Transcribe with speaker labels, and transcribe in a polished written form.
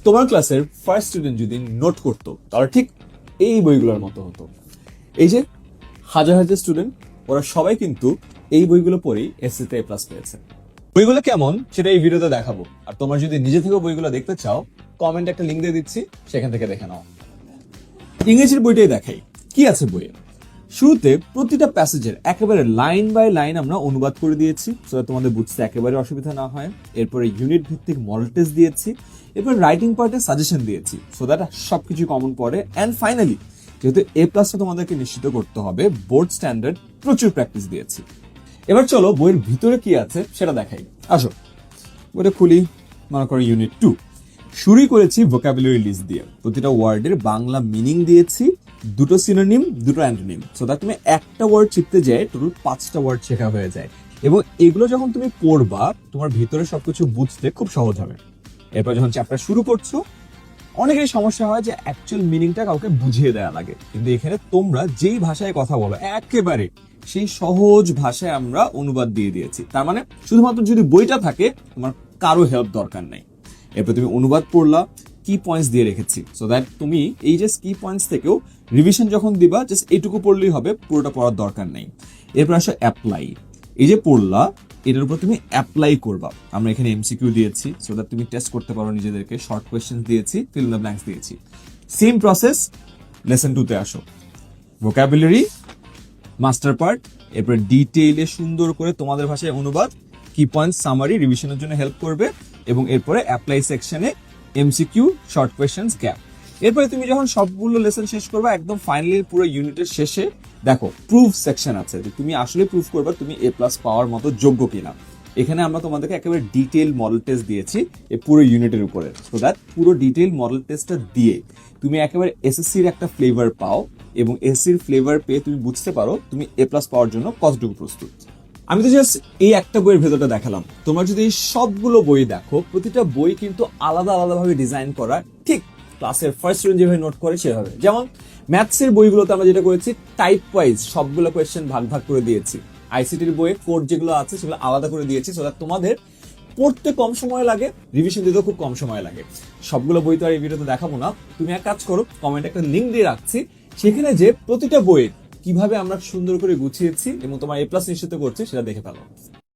Speaker 1: তোমার ক্লাসের first student যদি নোট করতো তাহলে ঠিক এই বইগুলোর মতো হতো। এই যে হাজার হাজার স্টুডেন্ট, ওরা সবাই কিন্তু এই বইগুলো পড়েই এসএসসিতে A+ পেয়েছে। বইগুলো কেমন সেটা এই ভিডিওতে দেখাবো, আর তোমরা যদি নিজে থেকে বইগুলো দেখতে চাও কমেন্টে একটা লিঙ্ক দিয়ে দিচ্ছি, সেখান থেকে দেখে নাও। ইংরেজির বইটাই দেখাই কি আছে বইয়ে। শুরুতে প্রতিটা প্যাসেজের একেবারে লাইন বাই লাইন আমরা অনুবাদ করে দিয়েছি, সো তোমাদের বুঝতে একেবারে অসুবিধা না হয়। এরপরে ইউনিট ভিত্তিক মডেল টেস্ট দিয়েছি, এরপর রাইটিং পার্টে সাজেশন দিয়েছি, সো দ্যাট সবকিছু কমন পড়ে। অ্যান্ড ফাইনালি যেহেতু A+ তোমাদেরকে নিশ্চিত করতে হবে, বোর্ড স্ট্যান্ডার্ড প্রচুর প্র্যাকটিস দিয়েছি। এবার চলো বইয়ের ভিতরে কি আছে সেটা দেখাই। আসো বইটা খুলি, মনে করো ইউনিট 2। শুরুই করেছি ভোকাবুলারি লিস্ট দিয়ে, প্রতিটা ওয়ার্ডের বাংলা মিনিং দিয়েছি, দুটো সিনোনিম দুটো অ্যান্টোনিম, সো দ্যাট তুমি একটা ওয়ার্ড শিখতে যায় টোটাল 5টা ওয়ার্ড শেখা হয়ে যায়। এবং এগুলো যখন তুমি পড়বা তোমার ভিতরে সবকিছু বুঝতে খুব সহজ হবে। এরপর যখন চ্যাপ্টার শুরু করছো, অনেকেরই সমস্যা হয় যে অ্যাকচুয়াল মিনিংটা কাউকে বুঝিয়ে দেওয়া লাগে, কিন্তু এখানে তোমরা যেই ভাষায় কথা বলো একেবারে সেই সহজ ভাষায় আমরা অনুবাদ দিয়ে দিয়েছি। তার মানে শুধুমাত্র যদি বইটা থাকে তোমার কারো হেল্প দরকার নাই। এরপর তুমি অনুবাদ পড়লা, কি পয়েন্টস দিয়ে রেখেছি, সো দ্যাট তুমি এই যে কি পয়েন্টস থেকেও রিভিশন যখন দিবা জাস্ট এইটুকু পড়লেই হবে, পুরোটা পড়ার দরকার নেই। এরপর আসো অ্যাপ্লাই। এই যে পড়লা এটার উপর তুমি অ্যাপ্লাই করবা। আমরা এখানে এমসিকিউ দিয়েছি, সো দ্যাট তুমি টেস্ট করতে পারো নিজেদেরকে। শর্ট কোয়েশ্চেন দিয়েছি, ফিল ইন দ্য ব্ল্যাঙ্কস দিয়েছি। সেম প্রসেস লেসন 2-তে আসো, ভোকাবুলারি মাস্টার পার্ট, এরপর ডিটেইলে সুন্দর করে তোমাদের ভাষায় অনুবাদ, কি পয়েন্ট সামারি রিভিশনের জন্য হেল্প করবে, এবং এরপরে অ্যাপ্লাই সেকশনে এমসিকিউ, শর্ট কোয়েশ্চেন্স, গ্যাপ। এরপরে তুমি যখন সবগুলো লেসন শেষ করবা, একদম ফাইনালি পুরো ইউনিটের শেষে দেখো প্রুফ সেকশন আছে, যে তুমি আসলে প্রুফ করবা তুমি A+ পাওয়ার মতো যোগ্য কিনা। এখানে আমরা তোমাদেরকে একেবারে ডিটেইল মডেল টেস্ট দিয়েছি এই পুরো ইউনিটের উপরে, সো দ্যাট পুরো ডিটেইল মডেল টেস্টটা দিয়ে তুমি একেবারে এসএসসির একটা ফ্লেভার পাও, এবং এসএসসির ফ্লেভার পেয়ে তুমি বুঝতে পারো তুমি A+ পাওয়ার জন্য কতটুকু প্রস্তুত। আমি তো জাস্ট এই একটা বইয়ের ভেতরটা দেখালাম, তোমরা যদি এই সবগুলো বই দেখো, প্রতিটা বই কিন্তু আলাদা আলাদা ভাবে ডিজাইন করা, ঠিক ক্লাসের ফার্স্ট স্টুডেন্ট যেভাবে নোট করে সেভাবে। যেমন ম্যাথসের বইগুলোতে আমরা যেটা করেছি, টাইপ ওয়াইজ সবগুলো কোয়েশ্চেন ভাগ ভাগ করে দিয়েছি। আইসিটির বইয়ে কোড যেগুলো আছে সেগুলো আলাদা করে দিয়েছি, সো দ্যাট তোমাদের পড়তে কম সময় লাগে, রিভিশন দিতেও খুব কম সময় লাগে। সবগুলো বই তো আর এই ভিডিওতে দেখাবো না, তুমি এক কাজ করো, কমেন্টে একটা লিঙ্ক দিয়ে রাখছি, সেখানে যে প্রতিটা বইয়ের কিভাবে আমরা সুন্দর করে গুছিয়েছি এবং তোমার A+ নিশ্চিত করছি সেটা দেখে ফেলো।